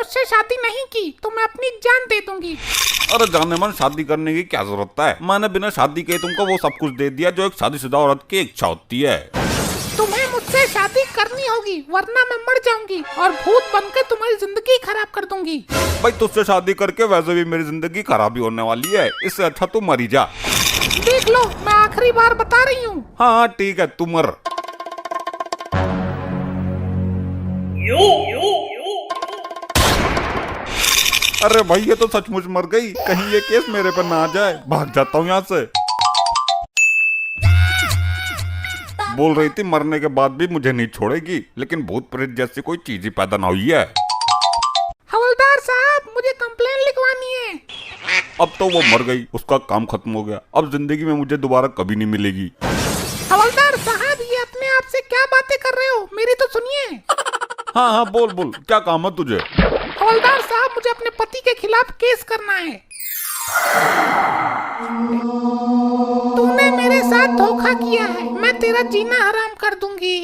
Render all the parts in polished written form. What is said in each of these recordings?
मुझसे शादी नहीं की तो मैं अपनी जान दे दूंगी। अरे जाने मन, शादी करने की क्या जरूरत है? मैंने बिना शादी के तुमको वो सब कुछ दे दिया जो एक शादीशुदा औरत की इच्छा होती है। तुम्हें मुझसे शादी करनी होगी वरना मैं मर जाऊंगी और भूत बनकर तुम्हारी जिंदगी खराब कर दूंगी। भाई तुझसे शादी करके वैसे भी मेरी जिंदगी खराब ही होने वाली है, इससे अच्छा तू मरी जा। देख लो, मैं आखिरी बार बता रही हूँ। हाँ ठीक है, तू मर। अरे भाई ये तो सचमुच मर गई, कहीं ये केस मेरे पर ना आ जाए, भाग जाता हूँ यहाँ से। बोल रही थी मरने के बाद भी मुझे नहीं छोड़ेगी, लेकिन भूत प्रेत जैसी कोई चीज ही पैदा ना हुई है। हवलदार साहब, मुझे कंप्लेन लिखवानी है। अब तो वो मर गई, उसका काम खत्म हो गया, अब जिंदगी में मुझे दोबारा कभी नहीं मिलेगी। हवलदार साहब, ये अपने आप से क्या बातें कर रहे हो, मेरी तो सुनिए। हाँ हाँ बोल बोल, क्या काम है तुझे? हवलदार साहब, मुझे अपने पति के खिलाफ केस करना है। तूने मेरे साथ धोखा किया है, मैं तेरा जीना हराम कर दूंगी।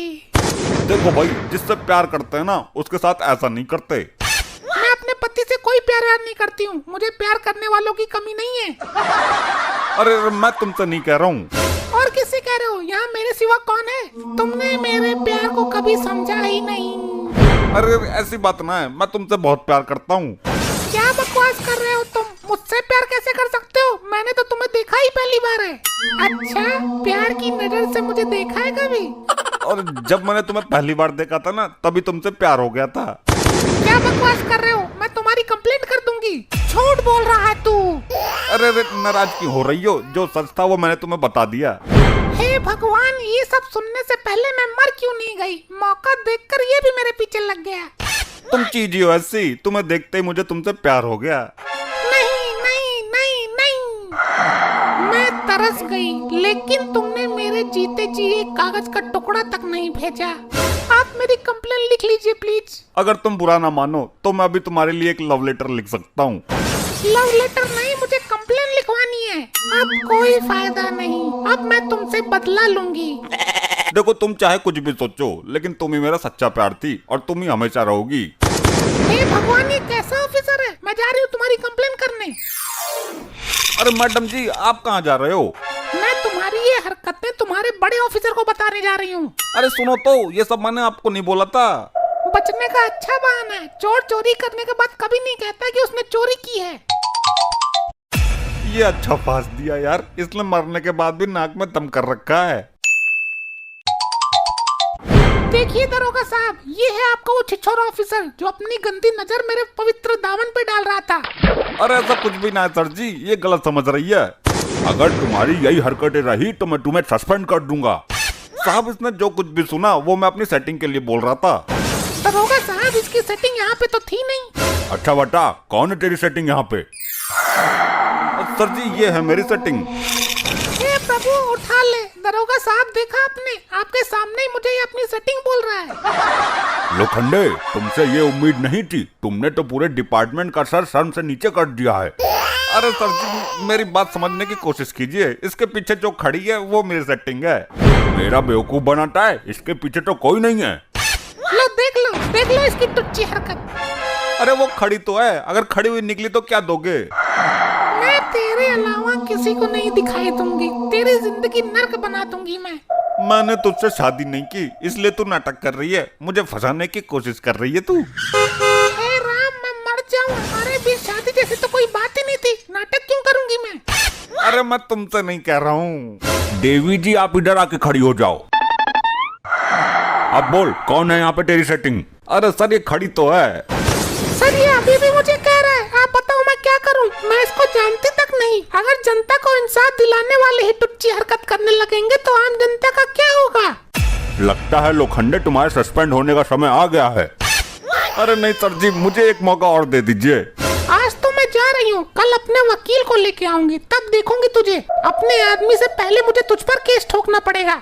देखो भाई, जिससे प्यार करते हैं ना उसके साथ ऐसा नहीं करते। मैं अपने पति से कोई प्यार नहीं करती हूँ, मुझे प्यार करने वालों की कमी नहीं है। अरे मैं तुमसे नहीं कह रहा हूँ। और किससे कह रहे हो? यहाँ मेरे सिवा कौन है? तुमने मेरे प्यार को कभी समझा ही नहीं। अरे ऐसी बात ना है, मैं तुमसे बहुत प्यार करता हूँ। क्या बकवास कर रहे हो तुम? मुझसे प्यार कैसे कर सकते हो? मैंने तो तुम्हें देखा ही पहली बार है। अच्छा, प्यार की नजर से मुझे देखा है कभी? और जब मैंने तुम्हें पहली बार देखा था ना, तभी तुमसे प्यार हो गया था। क्या बकवास कर रहे हो? मैं तुम्हारी कंप्लेंट कर दूंगी। झूठ बोल रहा है तू। अरे नाराज क्यों हो रही हो? जो सच था वो मैंने तुम्हें बता दिया। हे भगवान, ये सब सुनने से पहले मैं मर क्यों नहीं गई? मौका देखकर ये भी मेरे पीछे लग गया। तुम चीज ही हो ऐसी, तुम्हें देखते ही मुझे तुमसे प्यार हो गया। नहीं नहीं नहीं नहीं, मैं तरस गई, लेकिन तुमने मेरे जीते जी एक कागज का टुकड़ा तक नहीं भेजा। आप मेरी कंप्लेन लिख लीजिए प्लीज। अगर तुम बुरा ना मानो तो मैं अभी तुम्हारे लिए एक लव लेटर लिख सकता हूँ। लव लेटर नहीं, मुझे कंप्लेन लिखवानी है। अब कोई फायदा नहीं, अब मैं तुमसे बदला लूंगी। देखो, तुम चाहे कुछ भी सोचो, लेकिन तुम ही मेरा सच्चा प्यार थी और तुम ही हमेशा रहोगी। हे भगवान, ये कैसा ऑफिसर है? मैं जा रही हूँ तुम्हारी कंप्लेन करने। अरे मैडम जी, आप कहाँ जा रहे हो? मैं तुम्हारी ये हरकतें तुम्हारे बड़े ऑफिसर को बताने जा रही हूँ। अरे सुनो तो, ये सब मैंने आपको नहीं बोला था। बचने का अच्छा बहाना है। चोर चोरी करने के बाद कभी नहीं कहता कि उसने चोरी की है। ये अच्छा फांस दिया यार, इसने मरने के बाद भी नाक में दम कर रखा है। देखिए दरोगा साहब, ये है आपका वो छिछोरा ऑफिसर जो अपनी गंदी नजर मेरे पवित्र दामन पे डाल रहा था। अरे ऐसा कुछ भी ना है सर जी, ये गलत समझ रही है। अगर तुम्हारी यही हरकतें रही तो मैं तुम्हें सस्पेंड कर दूंगा। साहब, इसने जो कुछ भी सुना वो मैं अपनी सेटिंग के लिए बोल रहा था। दरोगा साहब, इसकी सेटिंग यहाँ पे तो थी नहीं। अच्छा बेटा, कौन है तेरी सेटिंग यहाँ पे? सर जी, ये है मेरी सेटिंग। हे प्रभु, उठा ले। दरोगा साहब, देखा आपने? आपके सामने ही मुझे ये अपनी सेटिंग बोल रहा है। लोखंडे, तुमसे ये उम्मीद नहीं थी, तुमने तो पूरे डिपार्टमेंट का सर शर्म से नीचे कर दिया है। अरे सर जी, मेरी बात समझने की कोशिश कीजिए, इसके पीछे जो खड़ी है वो मेरी सेटिंग है। मेरा बेवकूफ बनाता है, इसके पीछे तो कोई नहीं है। लो देख लो इसकी टुच्ची हरकत। अरे वो खड़ी तो है, अगर खड़ी हुई निकली तो क्या दोगे? मैं तेरे अलावा किसी को नहीं दिखाई दूंगी, तेरी जिंदगी नर्क बना दूंगी मैं। मैंने तुझसे शादी नहीं की, इसलिए तू नाटक कर रही है, मुझे फंसाने की कोशिश कर रही है तू। हे राम, मैं मर जाऊं, हमारे बीच शादी जैसी तो कोई बात ही नहीं थी, नाटक क्यों करूंगी मैं? अरे मैं तुमसे नहीं कह रहा हूँ। देवी जी, आप इधर आके खड़ी हो जाओ। अब बोल, कौन है यहाँ पे तेरी सेटिंग? अरे सर, ये खड़ी तो है। सर, ये अभी भी मुझे कह रहा है। आप बताओ मैं क्या करूं? मैं इसको जानती तक नहीं। अगर जनता को इंसाफ दिलाने वाले ही टुच्ची हरकत करने लगेंगे तो आम जनता का क्या होगा? लगता है लोखंडे, तुम्हारे सस्पेंड होने का समय आ गया है। अरे नहीं सर जी, मुझे एक मौका और दे दीजिए। आज तो मैं जा रही हूँ, कल अपने वकील को लेके आऊंगी, तब देखूंगी तुझे। अपने आदमी से पहले मुझे तुझ पर केस ठोकना पड़ेगा।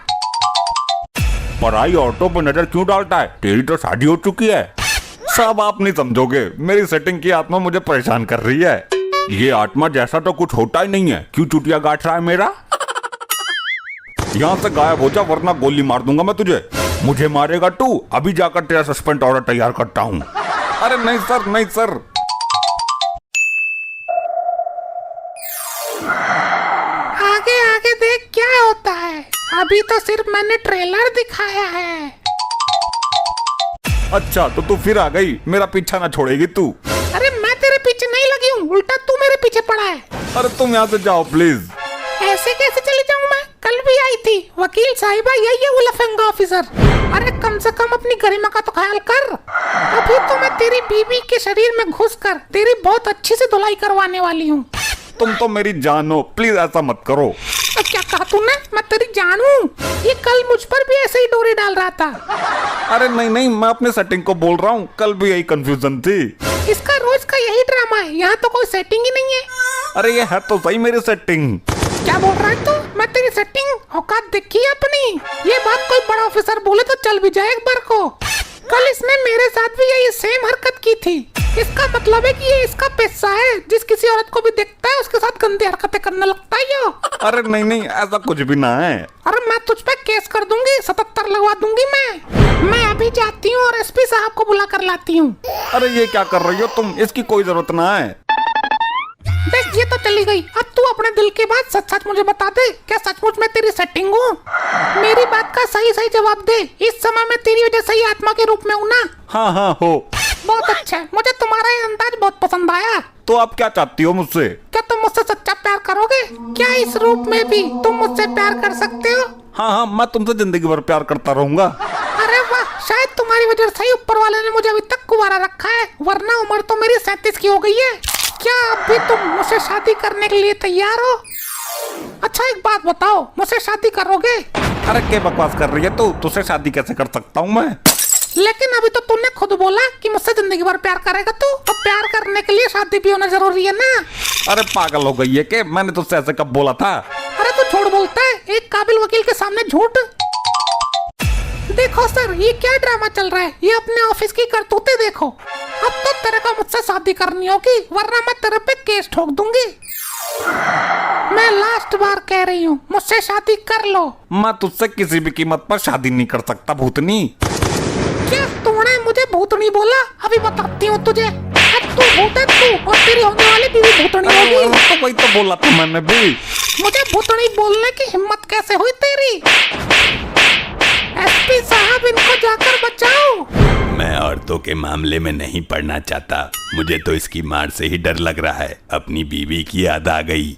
पराई औरतों पर नजर क्यों डालता है? तेरी तो शादी हो चुकी है। सब आप नहीं समझोगे, मेरी सेटिंग की आत्मा मुझे परेशान कर रही है। ये आत्मा जैसा तो कुछ होता ही नहीं है, क्यों चुटिया गांठ रहा है मेरा? यहाँ से गायब हो जा, वरना गोली मार दूंगा मैं तुझे। मुझे मारेगा तू? अभी जाकर तेरा सस्पेंड ऑर्डर तैयार करता हूँ। अरे नहीं सर, नहीं सर। आगे आगे देख क्या होता है, अभी तो सिर्फ मैंने ट्रेलर दिखाया है। अच्छा तो तू फिर आ गई, मेरा पीछा ना छोड़ेगी तू। अरे मैं तेरे पीछे नहीं लगी हूँ, उल्टा तू मेरे पीछे पड़ा है। अरे तुम यहाँ से जाओ प्लीज। ऐसे कैसे चली जाऊँ मैं, कल भी आई थी वकील साहिबा, यही है वो लफंगा ऑफिसर। अरे कम से कम अपनी गरिमा का तो ख्याल कर। अभी तो मैं तेरी बीवी के शरीर में घुसकर तेरी बहुत अच्छी से धुलाई करवाने वाली हूँ। तुम तो मेरी जान हो, प्लीज ऐसा मत करो। क्या कहा तूने, मैं तेरी जान हूँ? ये कल मुझ पर भी ऐसे ही डोरी डाल रहा था। अरे नहीं नहीं, मैं अपने सेटिंग को बोल रहा हूँ, कल भी यही कंफ्यूजन थी। इसका रोज का यही ड्रामा है, यहाँ तो कोई सेटिंग ही नहीं है। अरे ये है तो सही मेरी सेटिंग। क्या बोल रहा है तू? मैं तेरी सेटिंग औकात देखी है अपनी। ये बात कोई बड़ा ऑफिसर बोले तो चल भी जाए एक बार को। कल इसने मेरे साथ भी यही सेम हरकत की थी। इसका मतलब है कि ये इसका पैसा है, जिस किसी औरत को भी देखता है उसके साथ गंदी हरकतें करने लगता है ये। अरे नहीं नहीं, ऐसा कुछ भी ना है। अरे मैं तुझ पे केस कर दूंगी, 77 लगवा दूंगी मैं अभी जाती हूँ और एसपी साहब को बुला कर लाती हूँ। अरे ये क्या कर रही हो तुम, इसकी कोई जरूरत ना है। देख ये तो चली गई, अब तू अपने दिल की बात सच सच मुझे बता दे, क्या सचमुच मैं तेरी सेटिंग हूँ? मेरी बात का सही सही जवाब दे। इस समय मैं तेरी वजह से ही आत्मा के रूप में हूँ ना? हाँ हाँ हो। बहुत अच्छा है, मुझे तुम्हारा ये अंदाज बहुत पसंद आया। तो आप क्या चाहती हो मुझसे? क्या तुम मुझसे सच्चा प्यार करोगे? क्या इस रूप में भी तुम मुझसे प्यार कर सकते हो? हाँ हाँ, मैं तुमसे जिंदगी भर प्यार करता रहूंगा। अरे वाह, शायद तुम्हारी वजह से ही ऊपर वाले ने मुझे अभी तक कुंवारा रखा है, वरना उम्र तो मेरी 37 की हो गई है। क्या अब भी तुम मुझसे शादी करने के लिए तैयार हो? अच्छा एक बात बताओ, मुझसे शादी करोगे? अरे क्या बकवास कर रही है तू, तुझसे शादी कैसे कर सकता हूँ मैं? लेकिन अभी तो तूने खुद बोला कि मुझसे जिंदगी भर प्यार करेगा तू, तो प्यार करने के लिए शादी भी होना जरूरी है ना? अरे पागल हो गई है कि मैंने तुझसे ऐसे कब बोला था? अरे तू झूठ बोलता है, एक काबिल वकील के सामने झूठ। देखो सर, ये क्या ड्रामा चल रहा है, ये अपने ऑफिस की करतूतें देखो। अब तो तेरे को मुझसे शादी करनी होगी, वरना मैं तेरे पे केस ठोक दूंगी। मैं लास्ट बार कह रही हूँ, मुझसे शादी कर लो। मैं तुझसे किसी भी कीमत पर शादी नहीं कर सकता भूतनी। क्या तूने मुझे भूतनी बोला? अभी बताती हूँ तुझे। अब तू भूत है तू, और तेरी होने वाली बीवी भूतनी होगी। तो वही तो बोला था मैंने भी। मुझे भूतनी बोलने की हिम्मत कैसे हुई तेरी? एसपी साहब, इनको जाकर बचाओ। मैं औरतों के मामले में नहीं पड़ना चाहता, मुझे तो इसकी मार से ही डर लग रहा है। अपनी बीवी की याद आ गई।